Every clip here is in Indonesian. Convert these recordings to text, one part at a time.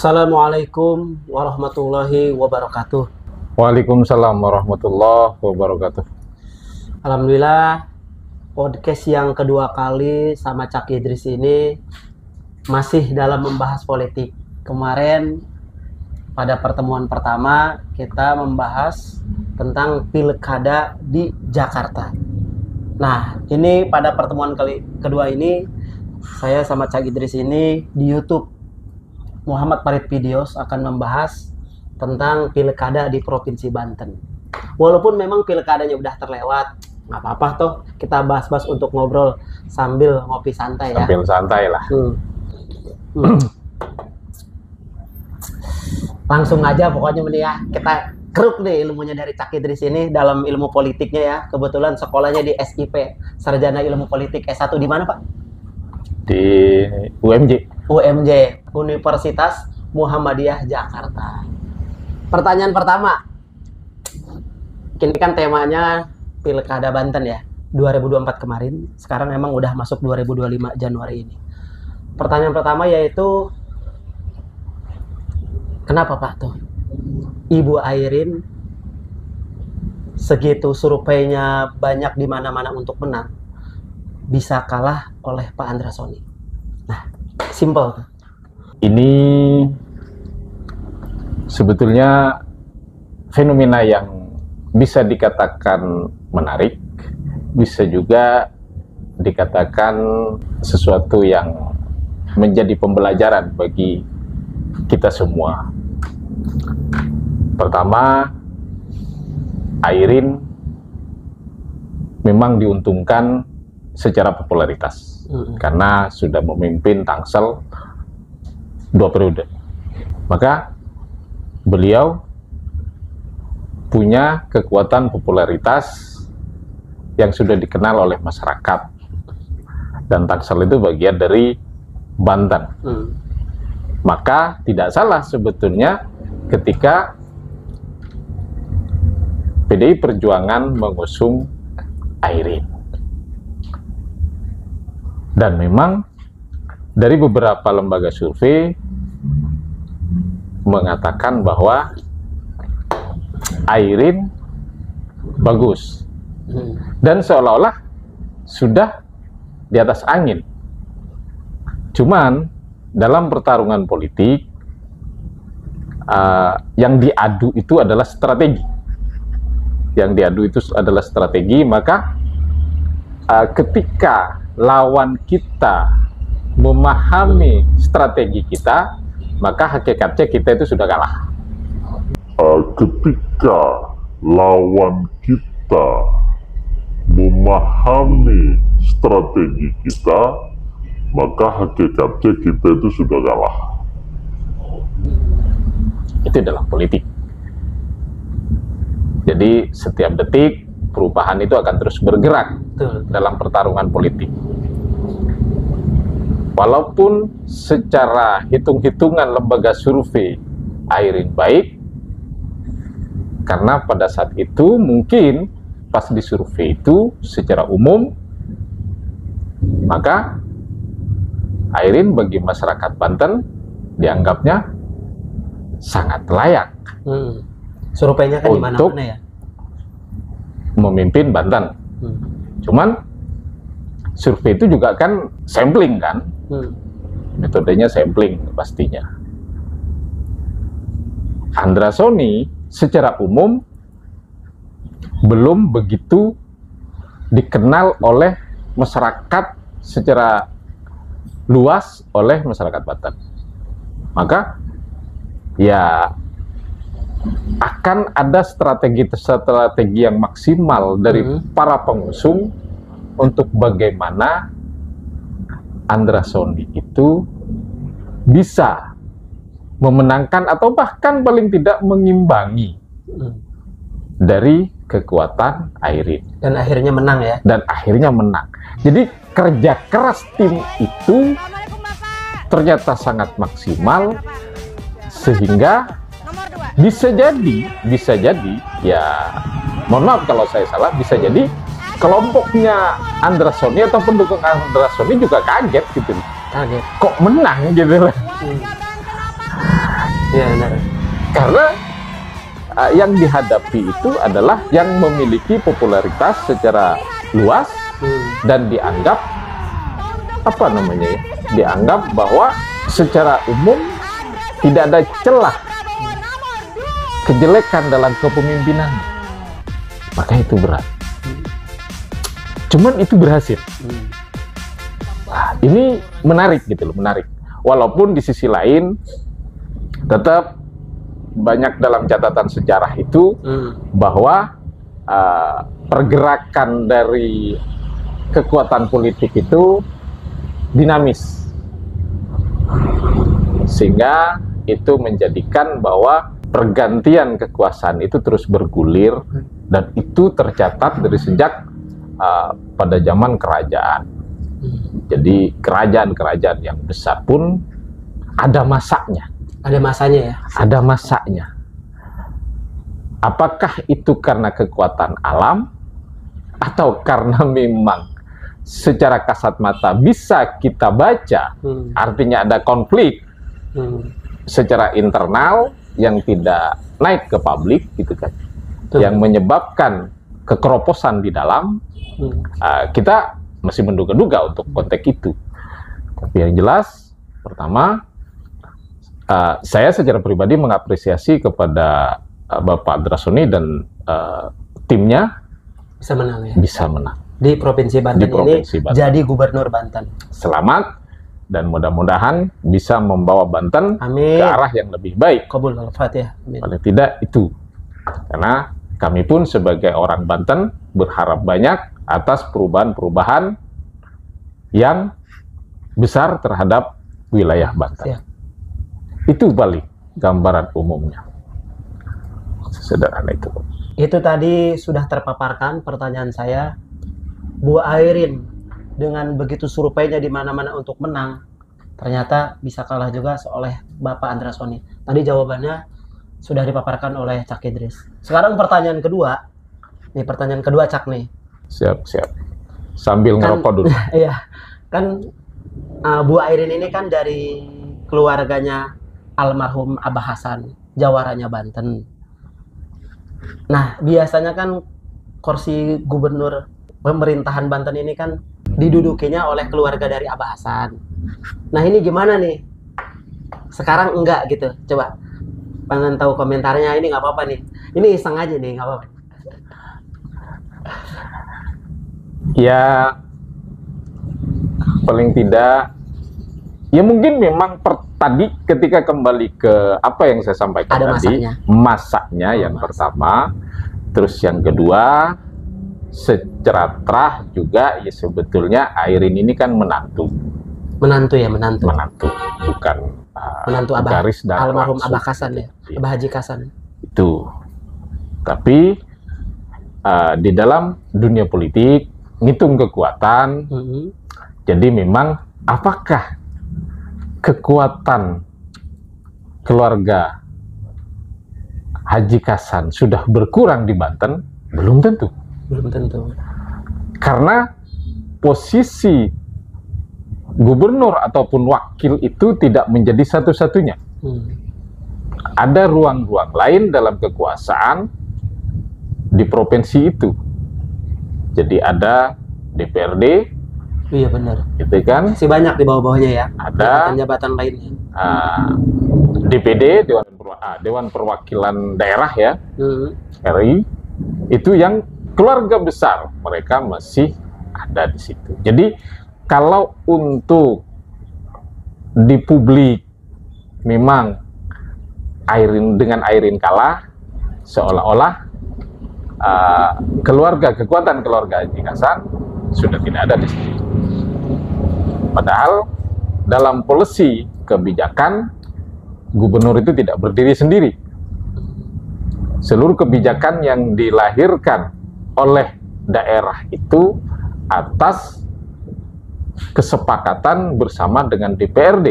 Assalamualaikum warahmatullahi wabarakatuh. Waalaikumsalam warahmatullahi wabarakatuh. Alhamdulillah, podcast yang kedua kali sama Cak Idris ini masih dalam membahas politik. Kemarin pada pertemuan pertama kita membahas tentang pilkada di Jakarta. Nah, ini pada pertemuan kedua ini saya sama Cak Idris ini di YouTube Muhammad Farid Videos akan membahas tentang pilkada di Provinsi Banten. Walaupun memang pilkadanya udah terlewat, nggak apa-apa toh kita bahas-bahas untuk ngobrol sambil ngopi santai ya. Sambil santai lah. Langsung aja pokoknya nih ya, kita keruk nih ilmunya dari Cak Idris ini dalam ilmu politiknya ya. Kebetulan sekolahnya di SIP, Sarjana Ilmu Politik S1 di mana Pak? Di UMJ. UMJ, Universitas Muhammadiyah Jakarta. Pertanyaan pertama, ini kan temanya Pilkada Banten ya, 2024 kemarin, sekarang emang udah masuk 2025 Januari ini. Pertanyaan pertama yaitu, kenapa Pak tuh Ibu Airin segitu surveinya banyak di mana-mana untuk menang, bisa kalah oleh Pak Andra Soni? Nah, simple. Ini sebetulnya fenomena yang bisa dikatakan menarik, bisa juga dikatakan sesuatu yang menjadi pembelajaran bagi kita semua. Pertama, Airin memang diuntungkan secara popularitas karena sudah memimpin Tangsel 2 periode. Maka beliau punya kekuatan popularitas yang sudah dikenal oleh masyarakat, dan Tangsel itu bagian dari Banten. Maka tidak salah sebetulnya ketika PDI Perjuangan mengusung Airin. Dan memang dari beberapa lembaga survei mengatakan bahwa Airin bagus dan seolah-olah sudah di atas angin. Cuman dalam pertarungan politik yang diadu itu adalah strategi. Yang diadu itu adalah strategi, maka ketika lawan kita memahami strategi kita, maka hakikatnya kita itu sudah kalah. Ketika lawan kita memahami strategi kita, maka hakikatnya kita itu sudah kalah. Itu dalam politik. Jadi setiap detik perubahan itu akan terus bergerak dalam pertarungan politik. Walaupun secara hitung-hitungan lembaga survei Airin baik, karena pada saat itu mungkin pas disurvei itu secara umum, maka Airin bagi masyarakat Banten dianggapnya sangat layak. Surveinya kan di mana-mana ya, memimpin Banten. Cuman survei itu juga kan sampling kan, metodenya sampling pastinya. Andra Soni secara umum belum begitu dikenal oleh masyarakat secara luas oleh masyarakat Banten. Maka ya akan ada strategi yang maksimal dari para pengusung untuk bagaimana Andra Soni itu bisa memenangkan atau bahkan paling tidak mengimbangi dari kekuatan Airin. Dan akhirnya menang ya. Dan akhirnya menang. Jadi kerja keras tim itu ternyata sangat maksimal, sehingga bisa jadi ya, mohon maaf kalau saya salah, bisa jadi kelompoknya Andra Soni atau pendukung Andra Soni juga kaget gitu. Kaget. Kok menang gitu loh. Iya benar. Karena yang dihadapi itu adalah yang memiliki popularitas secara luas dan dianggap apa namanya ya? Dianggap bahwa secara umum tidak ada celah kejelekan dalam kepemimpinan. Maka itu berat. Cuman itu berhasil. Nah, ini menarik gitu loh, menarik. Walaupun di sisi lain tetap banyak dalam catatan sejarah itu bahwa pergerakan dari kekuatan politik itu dinamis, sehingga itu menjadikan bahwa pergantian kekuasaan itu terus bergulir, dan itu tercatat dari sejak pada zaman kerajaan. Jadi kerajaan-kerajaan yang besar pun ada masanya. Ada masanya ya? Ada masanya. Apakah itu karena kekuatan alam atau karena memang secara kasat mata bisa kita baca, artinya ada konflik secara internal yang tidak naik ke publik gitu kan, yang menyebabkan kekeroposan di dalam. Kita masih menduga-duga untuk konteks itu. Tapi yang jelas, pertama, saya secara pribadi mengapresiasi kepada Bapak Andrasoni dan timnya Bisa menang ya? bisa menang Di Provinsi Banten di Provinsi ini Banten. jadi Gubernur Banten. Selamat, dan mudah-mudahan bisa membawa Banten Amin. ke arah yang lebih baik. Qabul al-Fatihah. Amin. Paling tidak itu. Karena kami pun sebagai orang Banten berharap banyak atas perubahan-perubahan yang besar terhadap wilayah Banten. Siap. Itu balik gambaran umumnya. Sederhana itu. Itu tadi sudah terpaparkan pertanyaan saya. Bu Airin dengan begitu surveinya di mana-mana untuk menang, ternyata bisa kalah juga oleh Bapak Andrasoni. Tadi jawabannya sudah dipaparkan oleh Cak Idris. Sekarang pertanyaan kedua. Nih pertanyaan kedua Cak nih. Siap. Sambil ngerokok dulu. Iya. Kan Bu Airin ini kan dari keluarganya almarhum Abah Hasan, jawaranya Banten. Nah, biasanya kan kursi gubernur pemerintahan Banten ini kan didudukinya oleh keluarga dari Abah Hasan. Nah, ini gimana nih? Sekarang enggak gitu. Coba pengen tahu komentarnya, ini nggak apa-apa nih. Ini iseng aja nih, nggak apa-apa. Ya, paling tidak, ya mungkin memang tadi ketika kembali ke apa yang saya sampaikan Ada tadi, masaknya yang pertama, terus yang kedua, secara terah juga ya sebetulnya Airin ini kan menantu, ya, menantu. bukan Menantu Abah, garis dan almarhum langsung. Abah Hasan ya, Abah Haji Hasan. Itu. Tapi di dalam dunia politik ngitung kekuatan. Jadi memang apakah kekuatan keluarga Haji Hasan sudah berkurang di Banten? Belum tentu. Belum tentu. Karena posisi gubernur ataupun wakil itu tidak menjadi satu-satunya. Ada ruang-ruang lain dalam kekuasaan di provinsi itu. Jadi ada DPRD, Iya benar. gitu kan? Masih banyak di bawah-bawahnya ya. Ada jabatan lainnya. DPD, Dewan Perwakilan Daerah ya, RI, itu yang keluarga besar mereka masih ada di situ. Jadi kalau untuk di publik memang dengan Airin kalah, seolah-olah kekuatan keluarga Haji Hasan sudah tidak ada di situ. Padahal dalam polisi kebijakan, gubernur itu tidak berdiri sendiri. Seluruh kebijakan yang dilahirkan oleh daerah itu atas kesepakatan bersama dengan DPRD.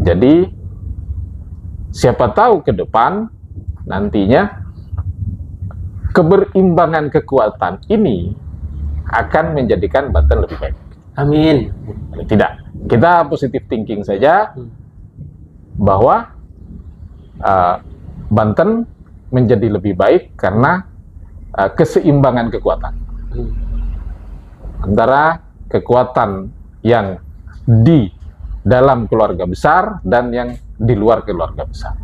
Jadi siapa tahu ke depan nantinya keberimbangan kekuatan ini akan menjadikan Banten lebih baik. Amin. Tidak, kita positif thinking saja. bahwa Banten menjadi lebih baik karena keseimbangan kekuatan antara kekuatan yang di dalam keluarga besar dan yang di luar keluarga besar.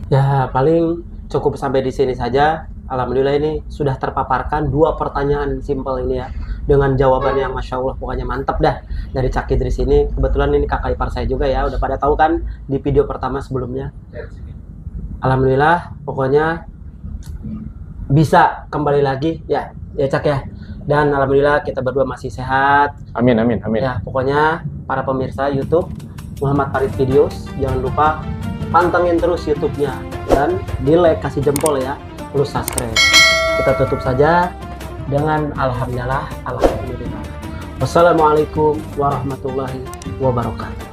Ya, paling cukup sampai di sini saja. Alhamdulillah ini sudah terpaparkan 2 pertanyaan simpel ini ya, dengan jawaban yang Masya Allah pokoknya mantap dah dari Cak Idris ini. Kebetulan ini kakak ipar saya juga ya, udah pada tahu kan di video pertama sebelumnya. Alhamdulillah pokoknya bisa kembali lagi ya Cak ya. Dan alhamdulillah kita berdua masih sehat. Amin, amin, amin. Ya, pokoknya para pemirsa YouTube Muhammad Farid Videos, jangan lupa pantengin terus YouTube-nya dan di like, kasih jempol ya, plus subscribe. Kita tutup saja dengan alhamdulillah. Wassalamualaikum warahmatullahi wabarakatuh.